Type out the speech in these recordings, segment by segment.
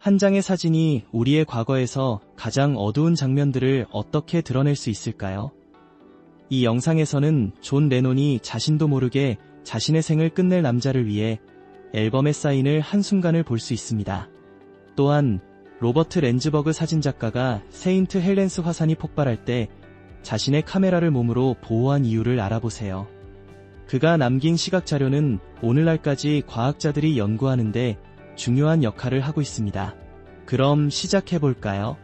한 장의 사진이 우리의 과거에서 가장 어두운 장면들을 어떻게 드러낼 수 있을까요? 이 영상에서는 존 레논이 자신도 모르게 자신의 생을 끝낼 남자를 위해 앨범에 사인을 한순간을 볼 수 있습니다. 또한 로버트 렌즈버그 사진작가가 세인트 헬렌스 화산이 폭발할 때 자신의 카메라를 몸으로 보호한 이유를 알아보세요. 그가 남긴 시각 자료는 오늘날까지 과학자들이 연구하는데 중요한 역할을 하고 있습니다. 그럼 시작해볼까요?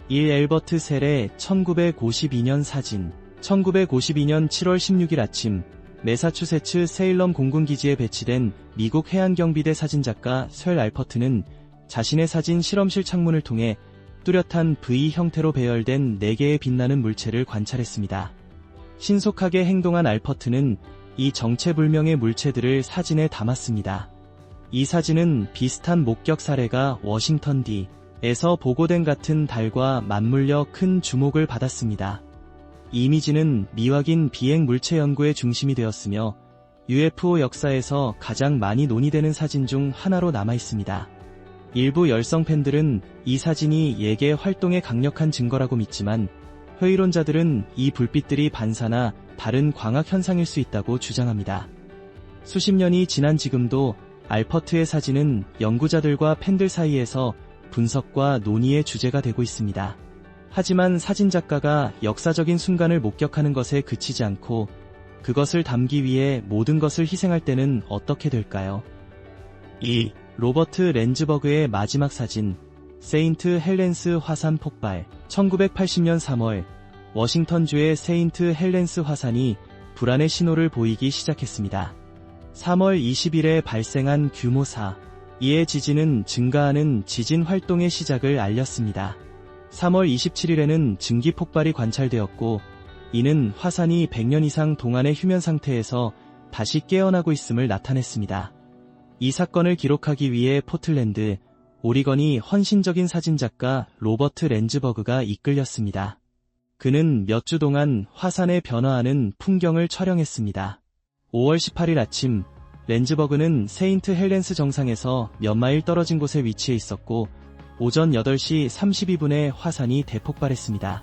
1. 엘버트 셀의 1952년 사진. 1952년 7월 16일 아침, 매사추세츠 세일럼 공군기지에 배치된 미국 해안경비대 사진작가 설 알퍼트는 자신의 사진 실험실 창문을 통해 뚜렷한 V 형태로 배열된 4개의 빛나는 물체를 관찰했습니다. 신속하게 행동한 알퍼트는 이 정체불명의 물체들을 사진에 담았습니다. 이 사진은 비슷한 목격 사례가 워싱턴 D.에서 보고된 같은 달과 맞물려 큰 주목을 받았습니다. 이 이미지는 미확인 비행 물체 연구의 중심이 되었으며 UFO 역사에서 가장 많이 논의되는 사진 중 하나로 남아있습니다. 일부 열성 팬들은 이 사진이 예계 활동의 강력한 증거라고 믿지만 회의론자들은 이 불빛들이 반사나 다른 광학 현상일 수 있다고 주장합니다. 수십 년이 지난 지금도 알퍼트의 사진은 연구자들과 팬들 사이에서 분석과 논의의 주제가 되고 있습니다. 하지만 사진작가가 역사적인 순간을 목격하는 것에 그치지 않고 그것을 담기 위해 모든 것을 희생할 때는 어떻게 될까요? 2. 로버트 렌즈버그의 마지막 사진. 세인트 헬렌스 화산 폭발. 1980년 3월, 워싱턴주의 세인트 헬렌스 화산이 불안의 신호를 보이기 시작했습니다. 3월 20일에 발생한 규모 4.2의 지진은 증가하는 지진 활동의 시작을 알렸습니다. 3월 27일에는 증기 폭발이 관찰되었고, 이는 화산이 100년 이상 동안의 휴면 상태에서 다시 깨어나고 있음을 나타냈습니다. 이 사건을 기록하기 위해 포틀랜드, 오리건이 헌신적인 사진작가 로버트 렌즈버그가 이끌렸습니다. 그는 몇 주 동안 화산에 변화하는 풍경을 촬영했습니다. 5월 18일 아침, 렌즈버그는 세인트 헬렌스 정상에서 몇 마일 떨어진 곳에 위치해 있었고, 오전 8시 32분에 화산이 대폭발했습니다.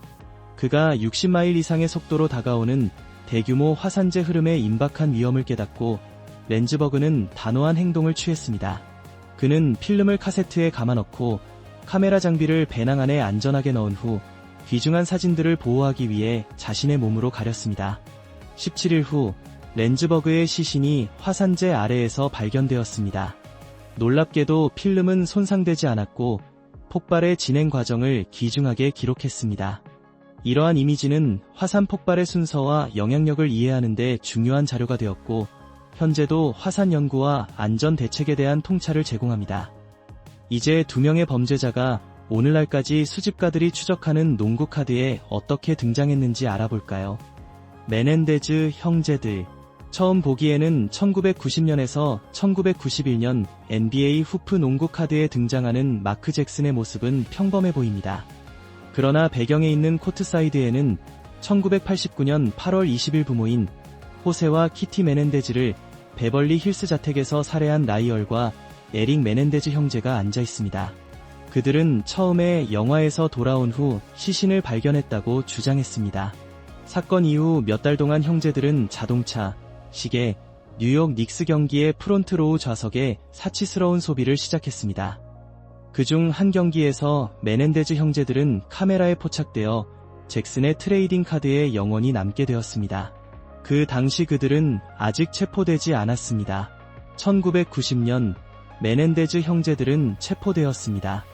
그가 60마일 이상의 속도로 다가오는 대규모 화산재 흐름에 임박한 위험을 깨닫고 렌즈버그는 단호한 행동을 취했습니다. 그는 필름을 카세트에 감아넣고 카메라 장비를 배낭 안에 안전하게 넣은 후 귀중한 사진들을 보호하기 위해 자신의 몸으로 가렸습니다. 17일 후 렌즈버그의 시신이 화산재 아래에서 발견되었습니다. 놀랍게도 필름은 손상되지 않았고 폭발의 진행 과정을 귀중하게 기록했습니다. 이러한 이미지는 화산 폭발의 순서와 영향력을 이해하는 데 중요한 자료가 되었고 현재도 화산 연구와 안전 대책에 대한 통찰을 제공합니다. 이제 2명의 범죄자가 오늘날까지 수집가들이 추적하는 농구 카드에 어떻게 등장했는지 알아볼까요? 메넨데즈 형제들. 처음 보기에는 1990년에서 1991년 NBA 후프 농구 카드에 등장하는 마크 잭슨의 모습은 평범해 보입니다. 그러나 배경에 있는 코트사이드에는 1989년 8월 20일 부모인 호세와 키티 메넨데즈를 베벌리 힐스 자택에서 살해한 라이얼과 에릭 메넨데즈 형제가 앉아 있습니다. 그들은 처음에 영화에서 돌아온 후 시신을 발견했다고 주장했습니다. 사건 이후 몇 달 동안 형제들은 자동차, 시계, 뉴욕 닉스 경기의 프론트로우 좌석에 사치스러운 소비를 시작했습니다. 그중 한 경기에서 메넨데즈 형제들은 카메라에 포착되어 잭슨의 트레이딩 카드에 영원히 남게 되었습니다. 그 당시 그들은 아직 체포되지 않았습니다. 1990년 메넨데즈 형제들은 체포되었습니다.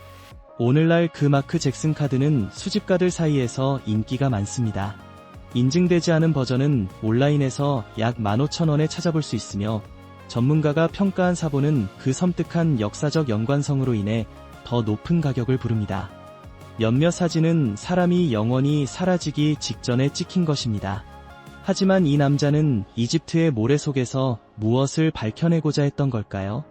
오늘날 그 마크 잭슨 카드는 수집가들 사이에서 인기가 많습니다. 인증되지 않은 버전은 온라인에서 약 15,000원에 찾아볼 수 있으며 전문가가 평가한 사본은 그 섬뜩한 역사적 연관성으로 인해 더 높은 가격을 부릅니다. 몇몇 사진은 사람이 영원히 사라지기 직전에 찍힌 것입니다. 하지만 이 남자는 이집트의 모래 속에서 무엇을 밝혀내고자 했던 걸까요?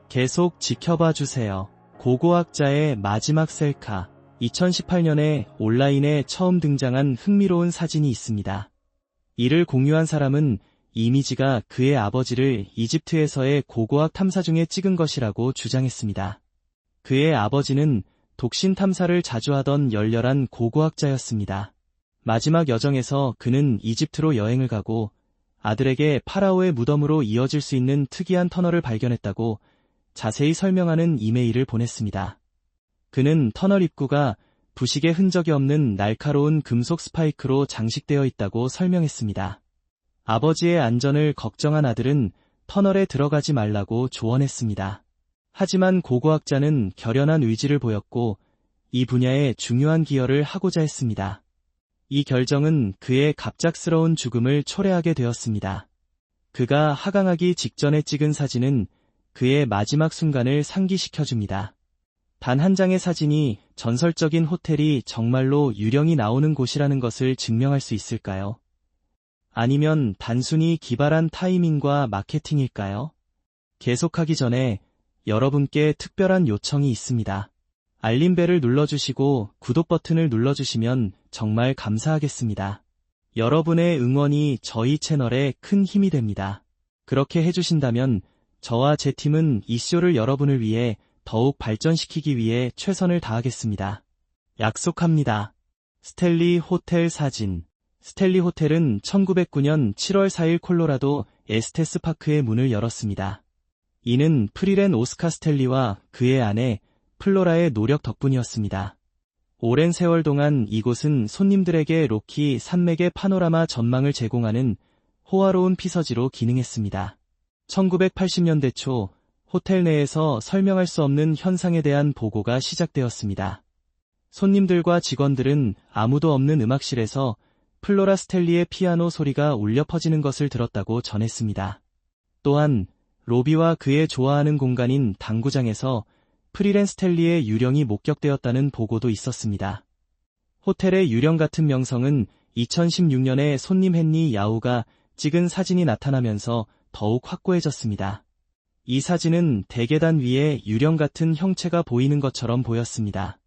계속 지켜봐 주세요. 고고학자의 마지막 셀카. 2018년에 온라인에 처음 등장한 흥미로운 사진이 있습니다. 이를 공유한 사람은 이 이미지가 그의 아버지를 이집트에서의 고고학 탐사 중에 찍은 것이라고 주장했습니다. 그의 아버지는 독신 탐사를 자주 하던 열렬한 고고학자였습니다. 마지막 여정에서 그는 이집트로 여행을 가고 아들에게 파라오의 무덤으로 이어질 수 있는 특이한 터널을 발견했다고 자세히 설명하는 이메일을 보냈습니다. 그는 터널 입구가 부식의 흔적이 없는 날카로운 금속 스파이크로 장식되어 있다고 설명했습니다. 아버지의 안전을 걱정한 아들은 터널에 들어가지 말라고 조언했습니다. 하지만 고고학자는 결연한 의지를 보였고 이 분야에 중요한 기여를 하고자 했습니다. 이 결정은 그의 갑작스러운 죽음을 초래하게 되었습니다. 그가 하강하기 직전에 찍은 사진은 그의 마지막 순간을 상기시켜줍니다. 단 한 장의 사진이 전설적인 호텔이 정말로 유령이 나오는 곳이라는 것을 증명할 수 있을까요? 아니면 단순히 기발한 타이밍과 마케팅일까요? 계속하기 전에 여러분께 특별한 요청이 있습니다. 알림벨을 눌러주시고 구독 버튼을 눌러주시면 정말 감사하겠습니다. 여러분의 응원이 저희 채널에 큰 힘이 됩니다. 그렇게 해주신다면 저와 제 팀은 이 쇼를 여러분을 위해 더욱 발전시키기 위해 최선을 다하겠습니다. 약속합니다. 스탠리 호텔 사진. 스탠리 호텔은 1909년 7월 4일 콜로라도 에스테스 파크에 문을 열었습니다. 이는 프리렌 오스카 스탠리와 그의 아내 플로라의 노력 덕분이었습니다. 오랜 세월 동안 이곳은 손님들에게 로키 산맥의 파노라마 전망을 제공하는 호화로운 피서지로 기능했습니다. 1980년대 초 호텔 내에서 설명할 수 없는 현상에 대한 보고가 시작되었습니다. 손님들과 직원들은 아무도 없는 음악실에서 플로라 스탠리의 피아노 소리가 울려 퍼지는 것을 들었다고 전했습니다. 또한 로비와 그의 좋아하는 공간인 당구장에서 프리렌 스탠리의 유령이 목격되었다는 보고도 있었습니다. 호텔의 유령 같은 명성은 2016년에 손님 헨리 야우가 찍은 사진이 나타나면서 더욱 확고해졌습니다. 이 사진은 대계단 위에 유령 같은 형체가 보이는 것처럼 보였습니다.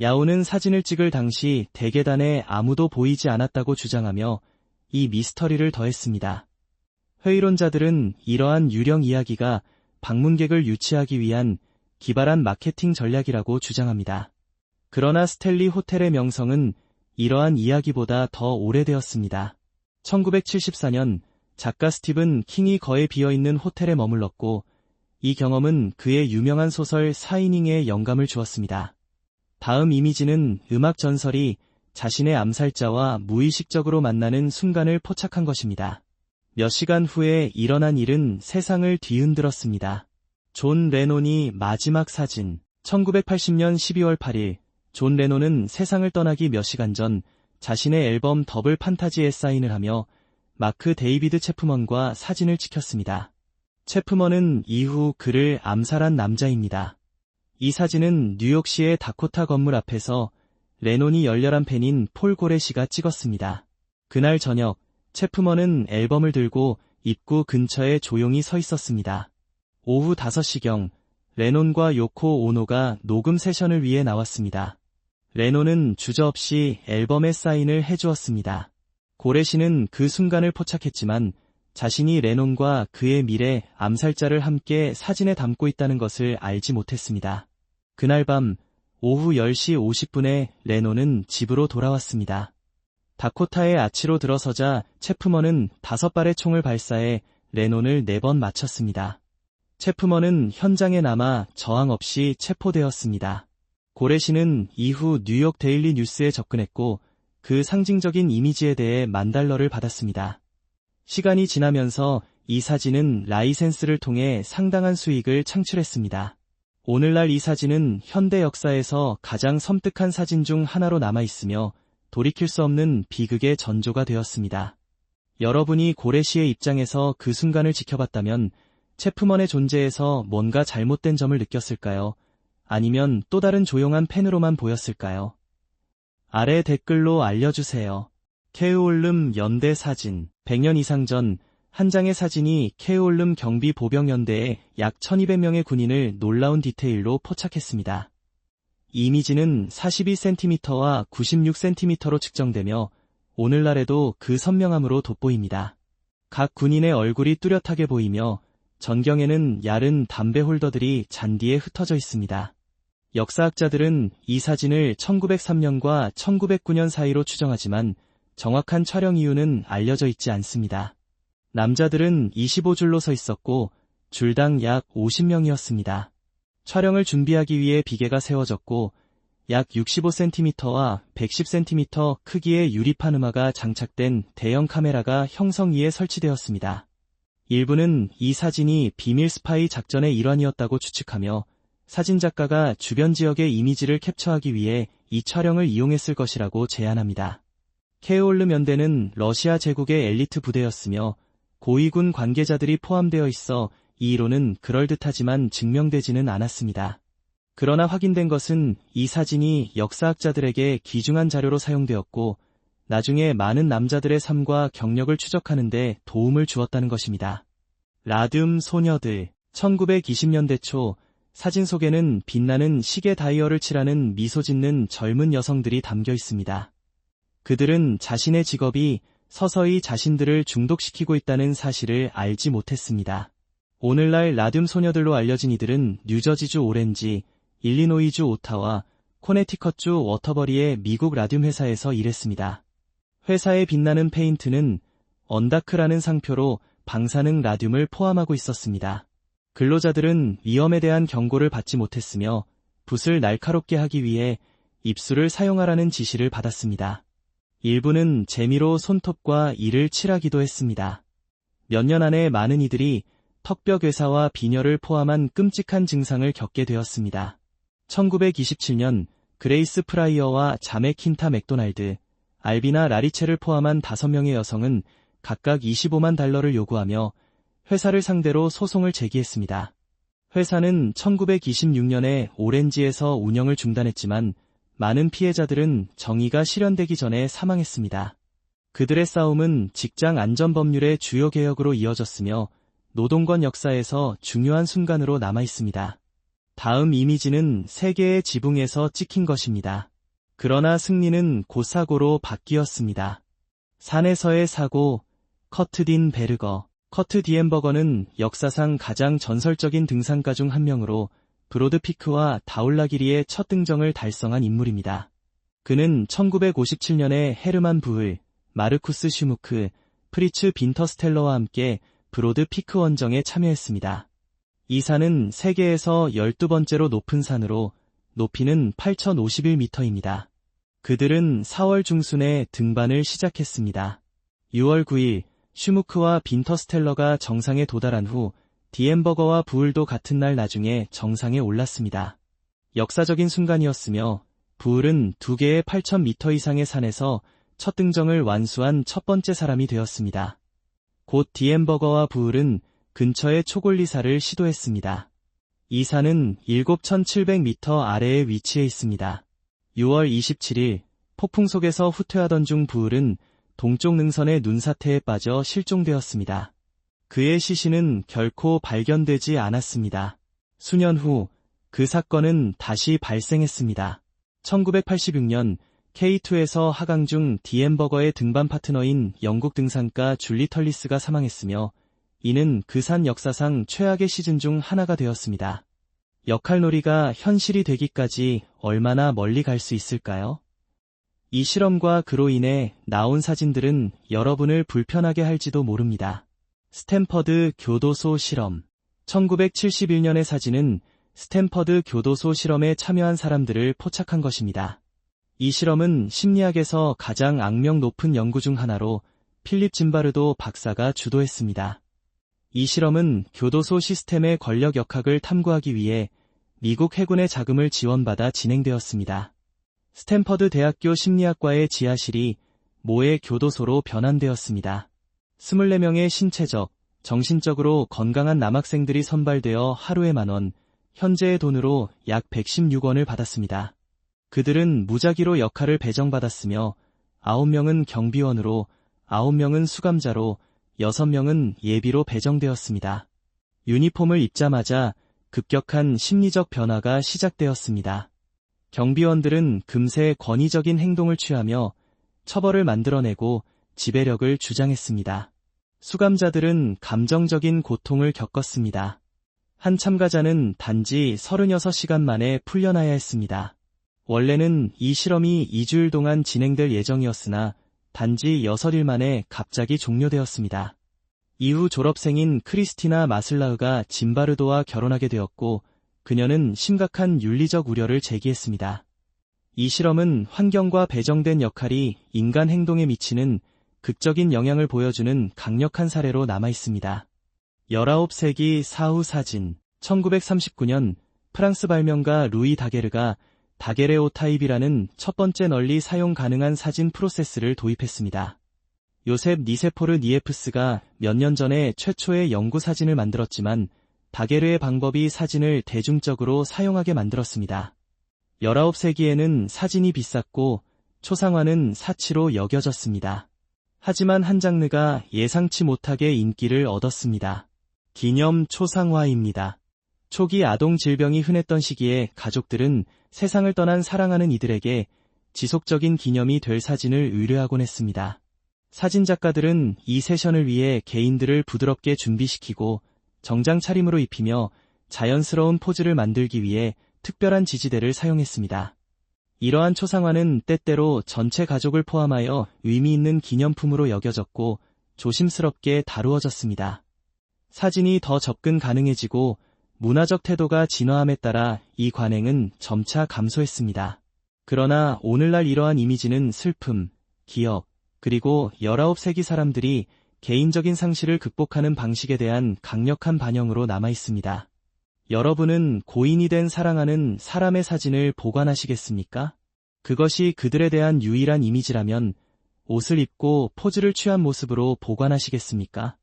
야우는 사진을 찍을 당시 대계단에 아무도 보이지 않았다고 주장하며 이 미스터리를 더했습니다. 회의론자들은 이러한 유령 이야기가 방문객을 유치하기 위한 기발한 마케팅 전략이라고 주장합니다. 그러나 스탠리 호텔의 명성은 이러한 이야기보다 더 오래되었습니다. 1974년 작가 스티븐 킹이 거의 비어있는 호텔에 머물렀고 이 경험은 그의 유명한 소설 사이닝에 영감을 주었습니다. 다음 이미지는 음악 전설이 자신의 암살자와 무의식적으로 만나는 순간을 포착한 것입니다. 몇 시간 후에 일어난 일은 세상을 뒤흔들었습니다. 존 레논이 마지막 사진. 1980년 12월 8일 존 레논은 세상을 떠나기 몇 시간 전 자신의 앨범 더블 판타지에 사인을 하며 마크 데이비드 체프먼과 사진을 찍혔습니다. 체프먼은 이후 그를 암살한 남자입니다. 이 사진은 뉴욕시의 다코타 건물 앞에서 레논이 열렬한 팬인 폴 고레시가 찍었습니다. 그날 저녁 체프먼은 앨범을 들고 입구 근처에 조용히 서 있었습니다. 오후 5시경 레논과 요코 오노가 녹음 세션을 위해 나왔습니다. 레논은 주저없이 앨범에 사인을 해주었습니다. 고레시는 그 순간을 포착했지만 자신이 레논과 그의 미래 암살자를 함께 사진에 담고 있다는 것을 알지 못했습니다. 그날 밤 오후 10시 50분에 레논은 집으로 돌아왔습니다. 다코타의 아치로 들어서자 체프먼은 5발의 총을 발사해 레논을 4번 맞췄습니다. 체프먼은 현장에 남아 저항 없이 체포되었습니다. 고레시는 이후 뉴욕 데일리 뉴스에 접근했고 그 상징적인 이미지에 대해 $10,000를 받았습니다. 시간이 지나면서 이 사진은 라이센스를 통해 상당한 수익을 창출했습니다. 오늘날 이 사진은 현대 역사에서 가장 섬뜩한 사진 중 하나로 남아있으며 돌이킬 수 없는 비극의 전조가 되었습니다. 여러분이 고레시의 입장에서 그 순간을 지켜봤다면 체프먼의 존재에서 뭔가 잘못된 점을 느꼈을까요? 아니면 또 다른 조용한 팬으로만 보였을까요? 아래 댓글로 알려주세요. 케으올름 연대 사진. 100년 이상 전 한 장의 사진이 케으올름 경비 보병연대의 약 1200명의 군인을 놀라운 디테일로 포착했습니다. 이 이미지는 42cm와 96cm로 측정되며 오늘날에도 그 선명함으로 돋보입니다. 각 군인의 얼굴이 뚜렷하게 보이며 전경에는 얇은 담배 홀더들이 잔디에 흩어져 있습니다. 역사학자들은 이 사진을 1903년과 1909년 사이로 추정하지만 정확한 촬영 이유는 알려져 있지 않습니다. 남자들은 25줄로 서 있었고 줄당 약 50명이었습니다. 촬영을 준비하기 위해 비계가 세워졌고 약 65cm와 110cm 크기의 유리판 음화가 장착된 대형 카메라가 형성 위에 설치되었습니다. 일부는 이 사진이 비밀 스파이 작전의 일환이었다고 추측하며 사진작가가 주변 지역의 이미지를 캡처하기 위해 이 촬영을 이용했을 것이라고 제안합니다. 케올르 면대는 러시아 제국의 엘리트 부대였으며 고위군 관계자들이 포함되어 있어 이 이론은 그럴듯하지만 증명되지는 않았습니다. 그러나 확인된 것은 이 사진이 역사학자들에게 귀중한 자료로 사용되었고 나중에 많은 남자들의 삶과 경력을 추적하는 데 도움을 주었다는 것입니다. 라듐 소녀들 1920년대 초 사진 속에는 빛나는 시계 다이얼을 칠하는 미소 짓는 젊은 여성들이 담겨 있습니다. 그들은 자신의 직업이 서서히 자신들을 중독시키고 있다는 사실을 알지 못했습니다. 오늘날 라듐 소녀들로 알려진 이들은 뉴저지주 오렌지, 일리노이주 오타와, 코네티컷주 워터버리의 미국 라듐 회사에서 일했습니다. 회사의 빛나는 페인트는 언다크라는 상표로 방사능 라듐을 포함하고 있었습니다. 근로자들은 위험에 대한 경고를 받지 못했으며 붓을 날카롭게 하기 위해 입술을 사용하라는 지시를 받았습니다. 일부는 재미로 손톱과 이를 칠하기도 했습니다. 몇 년 안에 많은 이들이 턱뼈괴사와 빈혈을 포함한 끔찍한 증상을 겪게 되었습니다. 1927년 그레이스 프라이어와 자매 킨타 맥도날드, 알비나 라리체를 포함한 5명의 여성은 각각 $25만 요구하며 회사를 상대로 소송을 제기했습니다. 회사는 1926년에 오렌지에서 운영을 중단했지만 많은 피해자들은 정의가 실현되기 전에 사망했습니다. 그들의 싸움은 직장 안전법률의 주요 개혁으로 이어졌으며 노동권 역사에서 중요한 순간으로 남아있습니다. 다음 이미지는 세계의 지붕에서 찍힌 것입니다. 그러나 승리는 곧 사고로 바뀌었습니다. 산에서의 사고, 커트 베르거. 커트 디엠버거는 역사상 가장 전설적인 등산가 중 한 명으로 브로드피크와 다울라기리의 첫 등정을 달성한 인물입니다. 그는 1957년에 헤르만 부을, 마르쿠스 슈무크, 프리츠 빈터스텔러와 함께 브로드피크 원정에 참여했습니다. 이 산은 세계에서 12번째로 높은 산으로 높이는 8,051m입니다. 그들은 4월 중순에 등반을 시작했습니다. 6월 9일 슈무크와 빈터스텔러가 정상에 도달한 후 디엠버거와 부을도 같은 날 나중에 정상에 올랐습니다. 역사적인 순간이었으며 부을은 2개의 8,000m 이상의 산에서 첫 등정을 완수한 첫 번째 사람이 되었습니다. 곧 디엠버거와 부을은 근처의 초골리사를 시도했습니다. 이 산은 7,700m 아래에 위치해 있습니다. 6월 27일 폭풍 속에서 후퇴하던 중 부을은 동쪽 능선의 눈사태에 빠져 실종되었습니다. 그의 시신은 결코 발견되지 않았습니다. 수년 후 그 사건은 다시 발생했습니다. 1986년 K2에서 하강 중 디엠버거의 등반 파트너인 영국 등산가 줄리 털리스가 사망했으며 이는 그 산 역사상 최악의 시즌 중 하나가 되었습니다. 역할놀이가 현실이 되기까지 얼마나 멀리 갈 수 있을까요? 이 실험과 그로 인해 나온 사진들은 여러분을 불편하게 할지도 모릅니다. 스탠퍼드 교도소 실험 1971년의 사진은 스탠퍼드 교도소 실험에 참여한 사람들을 포착한 것입니다. 이 실험은 심리학에서 가장 악명 높은 연구 중 하나로 필립 짐바르도 박사가 주도했습니다. 이 실험은 교도소 시스템의 권력 역학을 탐구하기 위해 미국 해군의 자금을 지원받아 진행되었습니다. 스탠퍼드 대학교 심리학과의 지하실이 모의 교도소로 변환되었습니다. 24명의 신체적, 정신적으로 건강한 남학생들이 선발되어 하루에 10,000원, 현재의 돈으로 약 116원을 받았습니다. 그들은 무작위로 역할을 배정받았으며 9명은 경비원으로, 9명은 수감자로, 6명은 예비로 배정되었습니다. 유니폼을 입자마자 급격한 심리적 변화가 시작되었습니다. 경비원들은 금세 권위적인 행동을 취하며 처벌을 만들어내고 지배력을 주장했습니다. 수감자들은 감정적인 고통을 겪었습니다. 한 참가자는 단지 36시간 만에 풀려나야 했습니다. 원래는 이 실험이 2주일 동안 진행될 예정이었으나 단지 6일 만에 갑자기 종료되었습니다. 이후 졸업생인 크리스티나 마슬라흐가 짐바르도와 결혼하게 되었고 그녀는 심각한 윤리적 우려를 제기했습니다. 이 실험은 환경과 배정된 역할이 인간 행동에 미치는 극적인 영향을 보여주는 강력한 사례로 남아있습니다. 19세기 사후 사진 1939년 프랑스 발명가 루이 다게르가 다게레오타입이라는 첫 번째 널리 사용 가능한 사진 프로세스를 도입했습니다. 요셉 니세포르 니에프스가 몇 년 전에 최초의 연구 사진을 만들었지만 다게르의 방법이 사진을 대중적으로 사용하게 만들었습니다. 19세기에는 사진이 비쌌고 초상화는 사치로 여겨졌습니다. 하지만 한 장르가 예상치 못하게 인기를 얻었습니다. 기념 초상화입니다. 초기 아동 질병이 흔했던 시기에 가족들은 세상을 떠난 사랑하는 이들에게 지속적인 기념이 될 사진을 의뢰하곤 했습니다. 사진작가들은 이 세션을 위해 개인들을 부드럽게 준비시키고 정장 차림으로 입히며 자연스러운 포즈를 만들기 위해 특별한 지지대를 사용했습니다. 이러한 초상화는 때때로 전체 가족을 포함하여 의미 있는 기념품으로 여겨졌고 조심스럽게 다루어졌습니다. 사진이 더 접근 가능해지고 문화적 태도가 진화함에 따라 이 관행은 점차 감소했습니다. 그러나 오늘날 이러한 이미지는 슬픔, 기억, 그리고 19세기 사람들이 개인적인 상실을 극복하는 방식에 대한 강력한 반영으로 남아있습니다. 여러분은 고인이 된 사랑하는 사람의 사진을 보관하시겠습니까? 그것이 그들에 대한 유일한 이미지라면 옷을 입고 포즈를 취한 모습으로 보관하시겠습니까?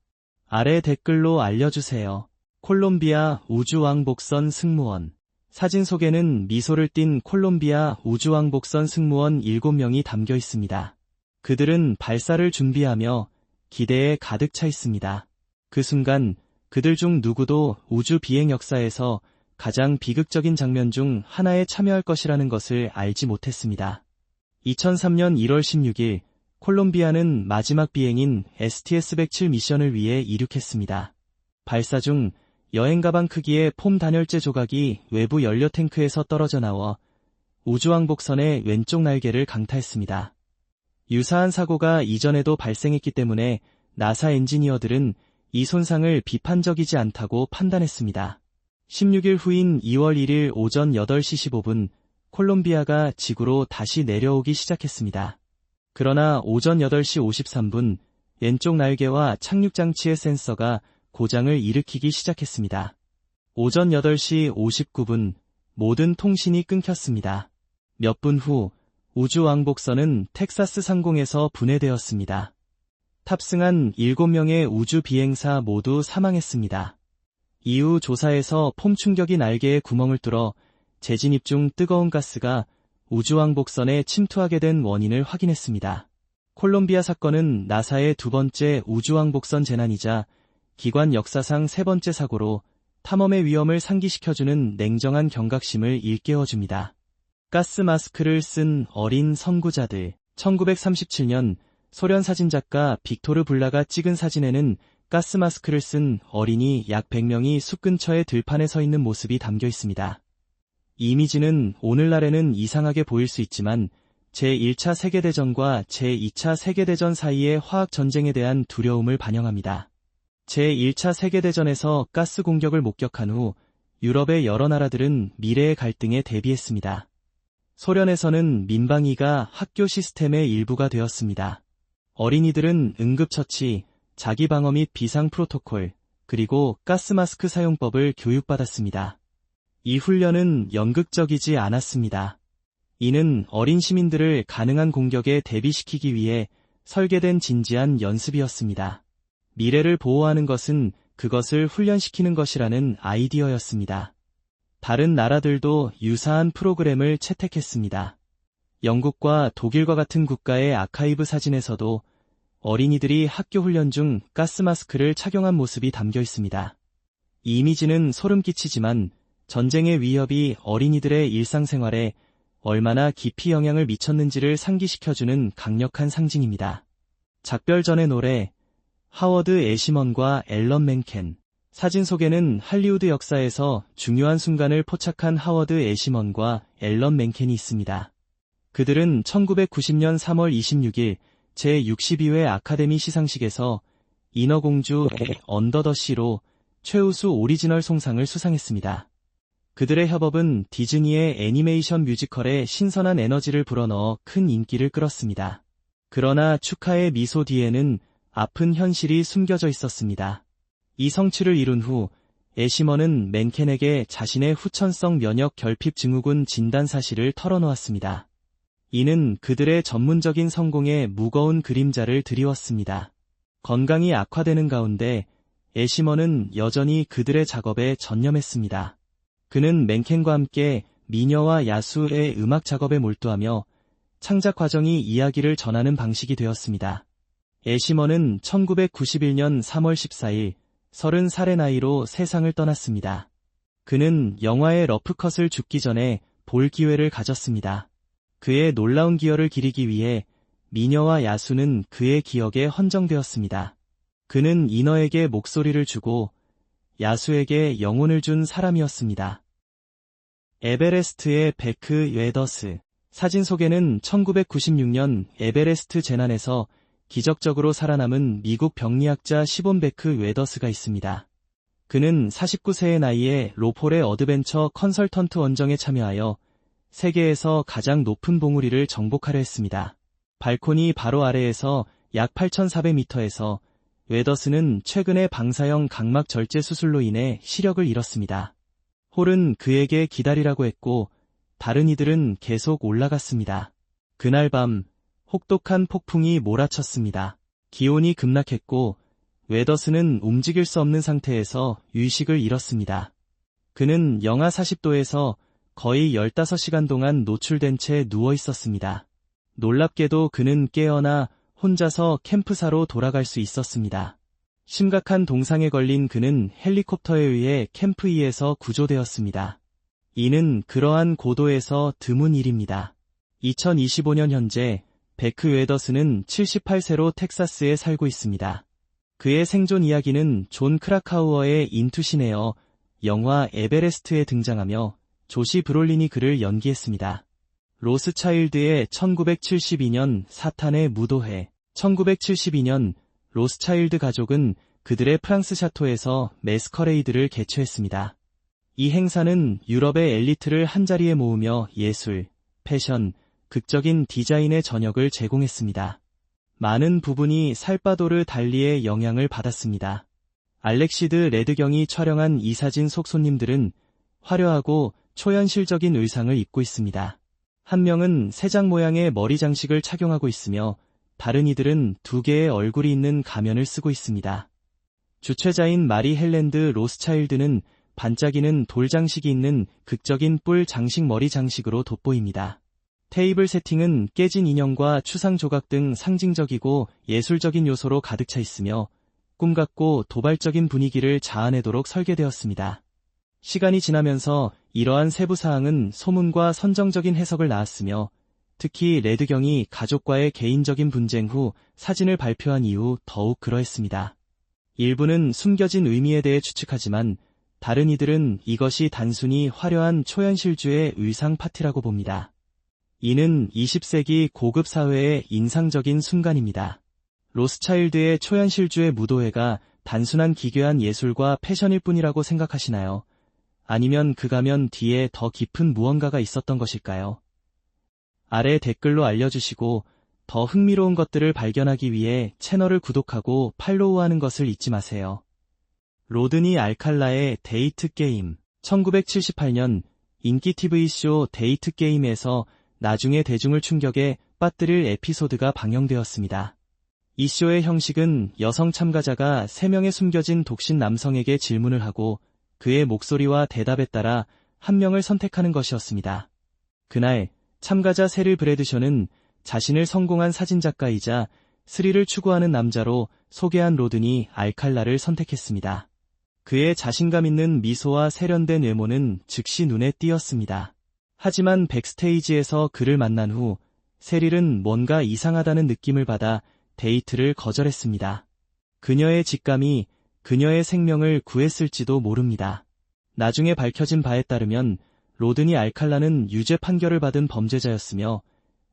아래 댓글로 알려주세요. 콜롬비아 우주왕복선 승무원. 사진 속에는 미소를 띤 콜롬비아 우주왕복선 승무원 7명이 담겨 있습니다. 그들은 발사를 준비하며 기대에 가득 차 있습니다. 그 순간 그들 중 누구도 우주 비행 역사에서 가장 비극적인 장면 중 하나에 참여할 것이라는 것을 알지 못했습니다. 2003년 1월 16일 콜롬비아는 마지막 비행인 STS-107 미션을 위해 이륙했습니다. 발사 중 여행 가방 크기의 폼 단열재 조각이 외부 연료 탱크에서 떨어져 나와 우주왕복선의 왼쪽 날개를 강타했습니다. 유사한 사고가 이전에도 발생했기 때문에 나사 엔지니어들은 이 손상을 비판적이지 않다고 판단했습니다. 16일 후인 2월 1일 오전 8시 15분 콜롬비아가 지구로 다시 내려오기 시작했습니다. 그러나 오전 8시 53분 왼쪽 날개와 착륙장치의 센서가 고장을 일으키기 시작했습니다. 오전 8시 59분 모든 통신이 끊겼습니다. 몇 분 후 우주왕복선은 텍사스 상공에서 분해되었습니다. 탑승한 7명의 우주 비행사 모두 사망했습니다. 이후 조사에서 폼 충격이 날개에 구멍을 뚫어 재진입 중 뜨거운 가스가 우주왕복선에 침투하게 된 원인을 확인했습니다. 콜롬비아 사건은 나사의 두 번째 우주왕복선 재난이자 기관 역사상 세 번째 사고로 탐험의 위험을 상기시켜주는 냉정한 경각심을 일깨워줍니다. 가스 마스크를 쓴 어린 선구자들. 1937년 소련 사진작가 빅토르 블라가 찍은 사진에는 가스 마스크를 쓴 어린이 약 100명이 숲 근처의 들판에 서 있는 모습이 담겨 있습니다. 이 이미지는 오늘날에는 이상하게 보일 수 있지만 제1차 세계대전과 제2차 세계대전 사이의 화학전쟁에 대한 두려움을 반영합니다. 제1차 세계대전에서 가스 공격을 목격한 후 유럽의 여러 나라들은 미래의 갈등에 대비했습니다. 소련에서는 민방위가 학교 시스템의 일부가 되었습니다. 어린이들은 응급처치, 자기방어 및 비상 프로토콜, 그리고 가스마스크 사용법을 교육받았습니다. 이 훈련은 연극적이지 않았습니다. 이는 어린 시민들을 가능한 공격에 대비시키기 위해 설계된 진지한 연습이었습니다. 미래를 보호하는 것은 그것을 훈련시키는 것이라는 아이디어였습니다. 다른 나라들도 유사한 프로그램을 채택했습니다. 영국과 독일과 같은 국가의 아카이브 사진에서도 어린이들이 학교 훈련 중 가스마스크를 착용한 모습이 담겨 있습니다. 이 이미지는 소름 끼치지만 전쟁의 위협이 어린이들의 일상생활에 얼마나 깊이 영향을 미쳤는지를 상기시켜주는 강력한 상징입니다. 작별 전의 노래, 하워드 애시먼과 앨런 맨켄. 사진 속에는 할리우드 역사에서 중요한 순간을 포착한 하워드 애시먼과 앨런 맨켄이 있습니다. 그들은 1990년 3월 26일 제62회 아카데미 시상식에서 인어공주 언더 더 시로 최우수 오리지널 송상을 수상했습니다. 그들의 협업은 디즈니의 애니메이션 뮤지컬에 신선한 에너지를 불어넣어 큰 인기를 끌었습니다. 그러나 축하의 미소 뒤에는 아픈 현실이 숨겨져 있었습니다. 이 성취를 이룬 후 애시먼은 맨켄에게 자신의 후천성 면역 결핍 증후군 진단 사실을 털어놓았습니다. 이는 그들의 전문적인 성공에 무거운 그림자를 드리웠습니다. 건강이 악화되는 가운데 애시먼은 여전히 그들의 작업에 전념했습니다. 그는 맨켄과 함께 미녀와 야수의 음악 작업에 몰두하며 창작 과정이 이야기를 전하는 방식이 되었습니다. 애시먼은 1991년 3월 14일 30살의 나이로 세상을 떠났습니다. 그는 영화의 러프컷을 죽기 전에 볼 기회를 가졌습니다. 그의 놀라운 기여를 기리기 위해 미녀와 야수는 그의 기억에 헌정되었습니다. 그는 인어에게 목소리를 주고 야수에게 영혼을 준 사람이었습니다. 에베레스트의 베크 웨더스. 사진 속에는 1996년 에베레스트 재난에서 기적적으로 살아남은 미국 병리학자 시본 베크 웨더스가 있습니다. 그는 49세의 나이에 로폴의 어드벤처 컨설턴트 원정에 참여하여 세계에서 가장 높은 봉우리를 정복하려 했습니다. 발코니 바로 아래에서 약 8,400m에서 웨더스는 최근에 방사형 각막 절제 수술로 인해 시력을 잃었습니다. 홀은 그에게 기다리라고 했고 다른 이들은 계속 올라갔습니다. 그날 밤 혹독한 폭풍이 몰아쳤습니다. 기온이 급락했고 웨더스는 움직일 수 없는 상태에서 의식을 잃었습니다. 그는 영하 40도에서 거의 15시간 동안 노출된 채 누워 있었습니다. 놀랍게도 그는 깨어나 혼자서 캠프사로 돌아갈 수 있었습니다. 심각한 동상에 걸린 그는 헬리콥터에 의해 캠프 2에서 구조되었습니다. 이는 그러한 고도에서 드문 일입니다. 2025년 현재 베크 웨더스는 78세로 텍사스에 살고 있습니다. 그의 생존 이야기는 존 크라카우어의 인투시네어 영화 에베레스트에 등장하며 조시 브롤린이 그를 연기했습니다. 로스차일드의 1972년 사탄의 무도회. 1972년 로스차일드 가족은 그들의 프랑스 샤토에서 매스커레이드를 개최했습니다. 이 행사는 유럽의 엘리트를 한자리에 모으며 예술, 패션, 극적인 디자인의 저녁을 제공했습니다. 많은 부분이 살바도르 달리의 영향을 받았습니다. 알렉시드 레드경이 촬영한 이 사진 속 손님들은 화려하고 초현실적인 의상을 입고 있습니다. 한 명은 새장 모양의 머리 장식을 착용하고 있으며 다른 이들은 두 개의 얼굴이 있는 가면을 쓰고 있습니다. 주최자인 마리 헬랜드 로스차일드는 반짝이는 돌 장식이 있는 극적인 뿔 장식 머리 장식으로 돋보입니다. 테이블 세팅은 깨진 인형과 추상 조각 등 상징적이고 예술적인 요소로 가득 차 있으며 꿈같고 도발적인 분위기를 자아내도록 설계되었습니다. 시간이 지나면서 이러한 세부 사항은 소문과 선정적인 해석을 낳았으며 특히 레드경이 가족과의 개인적인 분쟁 후 사진을 발표한 이후 더욱 그러했습니다. 일부는 숨겨진 의미에 대해 추측하지만 다른 이들은 이것이 단순히 화려한 초현실주의 의상 파티라고 봅니다. 이는 20세기 고급 사회의 인상적인 순간입니다. 로스차일드의 초현실주의 무도회가 단순한 기괴한 예술과 패션일 뿐이라고 생각하시나요? 아니면 그 가면 뒤에 더 깊은 무언가가 있었던 것일까요? 아래 댓글로 알려주시고 더 흥미로운 것들을 발견하기 위해 채널을 구독하고 팔로우하는 것을 잊지 마세요. 로드니 알칼라의 데이트 게임. 1978년 인기 TV쇼 데이트 게임에서 나중에 대중을 충격에 빠뜨릴 에피소드가 방영되었습니다. 이 쇼의 형식은 여성 참가자가 3명의 숨겨진 독신 남성에게 질문을 하고 그의 목소리와 대답에 따라 한 명을 선택하는 것이었습니다. 그날 참가자 세릴 브래드쇼는 자신을 성공한 사진작가이자 스릴을 추구하는 남자로 소개한 로드니 알칼라를 선택했습니다. 그의 자신감 있는 미소와 세련된 외모는 즉시 눈에 띄었습니다. 하지만 백스테이지에서 그를 만난 후 세릴은 뭔가 이상하다는 느낌을 받아 데이트를 거절했습니다. 그녀의 직감이 그녀의 생명을 구했을지도 모릅니다. 나중에 밝혀진 바에 따르면 로드니 알칼라는 유죄 판결을 받은 범죄자였으며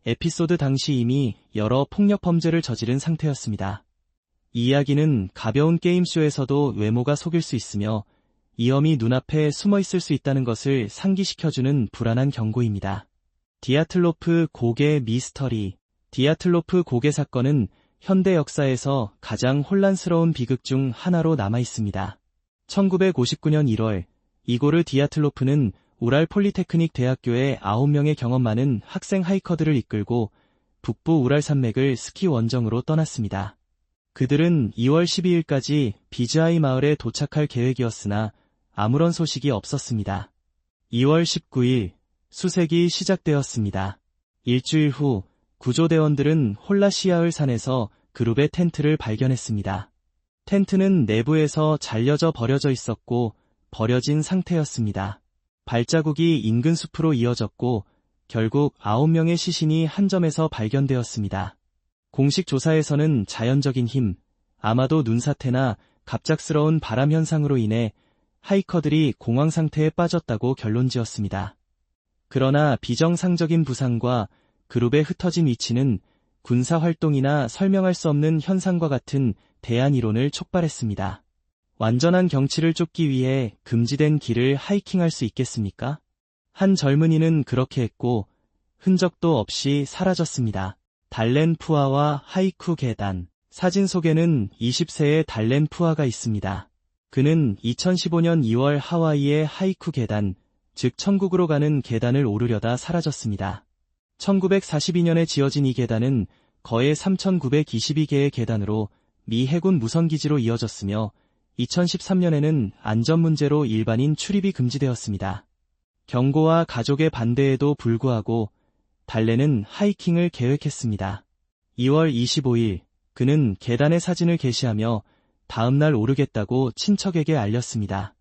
에피소드 당시 이미 여러 폭력 범죄를 저지른 상태였습니다. 이 이야기는 가벼운 게임쇼에서도 외모가 속일 수 있으며 위험이 눈앞에 숨어 있을 수 있다는 것을 상기시켜주는 불안한 경고입니다. 디아틀로프 고개 미스터리. 디아틀로프 고개 사건은 현대 역사에서 가장 혼란스러운 비극 중 하나로 남아 있습니다. 1959년 1월, 이고르 디아틀로프는 우랄 폴리테크닉 대학교의 9명의 경험 많은 학생 하이커들을 이끌고 북부 우랄 산맥을 스키 원정으로 떠났습니다. 그들은 2월 12일까지 비즈아이 마을에 도착할 계획이었으나 아무런 소식이 없었습니다. 2월 19일, 수색이 시작되었습니다. 일주일 후, 구조대원들은 홀라시아을 산에서 그룹의 텐트를 발견했습니다. 텐트는 내부에서 잘려져 버려져 있었고 버려진 상태였습니다. 발자국이 인근 숲으로 이어졌고 결국 9명의 시신이 한 점에서 발견되었습니다. 공식 조사에서는 자연적인 힘, 아마도 눈사태나 갑작스러운 바람 현상으로 인해 하이커들이 공황 상태에 빠졌다고 결론지었습니다. 그러나 비정상적인 부상과 그룹의 흩어진 위치는 군사활동이나 설명할 수 없는 현상과 같은 대안 이론을 촉발했습니다. 완전한 경치를 쫓기 위해 금지된 길을 하이킹할 수 있겠습니까? 한 젊은이는 그렇게 했고 흔적도 없이 사라졌습니다. 달렌 푸아와 하이쿠 계단. 사진 속에는 20세의 달렌 푸아가 있습니다. 그는 2015년 2월 하와이의 하이쿠 계단, 즉 천국으로 가는 계단을 오르려다 사라졌습니다. 1942년에 지어진 이 계단은 거의 3,922개의 계단으로 미 해군 무선기지로 이어졌으며 2013년에는 안전 문제로 일반인 출입이 금지되었습니다. 경고와 가족의 반대에도 불구하고 달렌은 하이킹을 계획했습니다. 2월 25일 그는 계단의 사진을 게시하며 다음날 오르겠다고 친척에게 알렸습니다.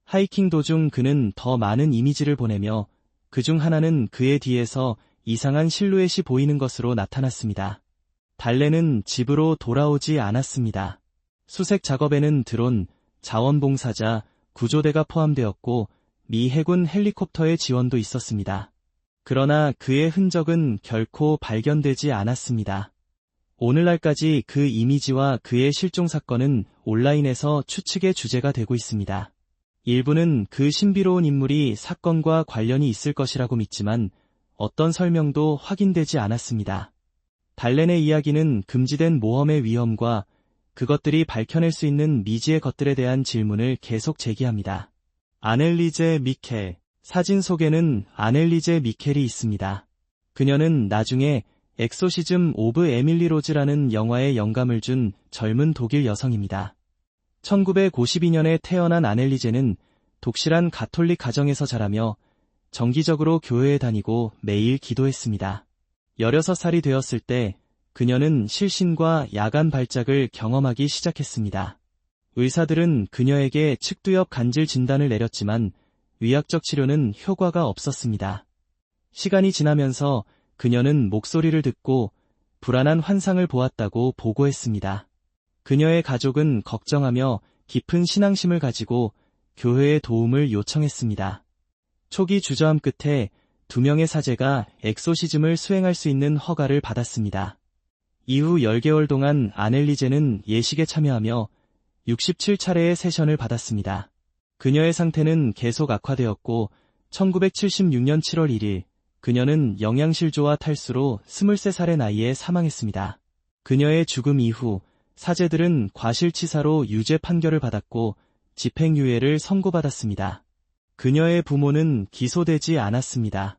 하이킹 도중 그는 더 많은 이미지를 보내며 그중 하나는 그의 뒤에서 이상한 실루엣이 보이는 것으로 나타났습니다. 달렌은 집으로 돌아오지 않았습니다. 수색 작업에는 드론, 자원봉사자, 구조대가 포함되었고 미 해군 헬리콥터의 지원도 있었습니다. 그러나 그의 흔적은 결코 발견되지 않았습니다. 오늘날까지 그 이미지와 그의 실종 사건은 온라인에서 추측의 주제가 되고 있습니다. 일부는 그 신비로운 인물이 사건과 관련이 있을 것이라고 믿지만 어떤 설명도 확인되지 않았습니다. 달렌의 이야기는 금지된 모험의 위험과 그것들이 밝혀낼 수 있는 미지의 것들에 대한 질문을 계속 제기합니다. 아넬리제 미켈. 사진 속에는 아넬리제 미켈이 있습니다. 그녀는 나중에 엑소시즘 오브 에밀리 로즈라는 영화에 영감을 준 젊은 독일 여성입니다. 1952년에 태어난 아넬리제는 독실한 가톨릭 가정에서 자라며 정기적으로 교회에 다니고 매일 기도했습니다. 16살이 되었을 때 그녀는 실신과 야간 발작을 경험하기 시작했습니다. 의사들은 그녀에게 측두엽 간질 진단을 내렸지만 의학적 치료는 효과가 없었습니다. 시간이 지나면서 그녀는 목소리를 듣고 불안한 환상을 보았다고 보고했습니다. 그녀의 가족은 걱정하며 깊은 신앙심을 가지고 교회의 도움을 요청했습니다. 초기 주저함 끝에 2명의 사제가 엑소시즘을 수행할 수 있는 허가를 받았습니다. 이후 10개월 동안 아넬리제는 예식에 참여하며 67차례의 세션을 받았습니다. 그녀의 상태는 계속 악화되었고 1976년 7월 1일 그녀는 영양실조와 탈수로 23살의 나이에 사망했습니다. 그녀의 죽음 이후 사제들은 과실치사로 유죄 판결을 받았고 집행유예를 선고받았습니다. 그녀의 부모는 기소되지 않았습니다.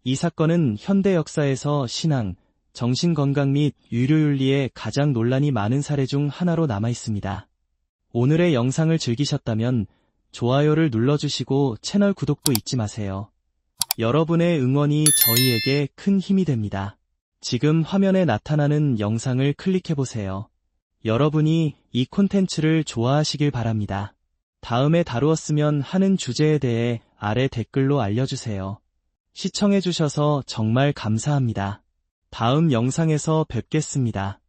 이 사건은 현대 역사에서 신앙, 정신건강 및 유료윤리에 가장 논란이 많은 사례 중 하나로 남아있습니다. 오늘의 영상을 즐기셨다면 좋아요를 눌러주시고 채널 구독도 잊지 마세요. 여러분의 응원이 저희에게 큰 힘이 됩니다. 지금 화면에 나타나는 영상을 클릭해보세요. 여러분이 이 콘텐츠를 좋아하시길 바랍니다. 다음에 다루었으면 하는 주제에 대해 아래 댓글로 알려주세요. 시청해주셔서 정말 감사합니다. 다음 영상에서 뵙겠습니다.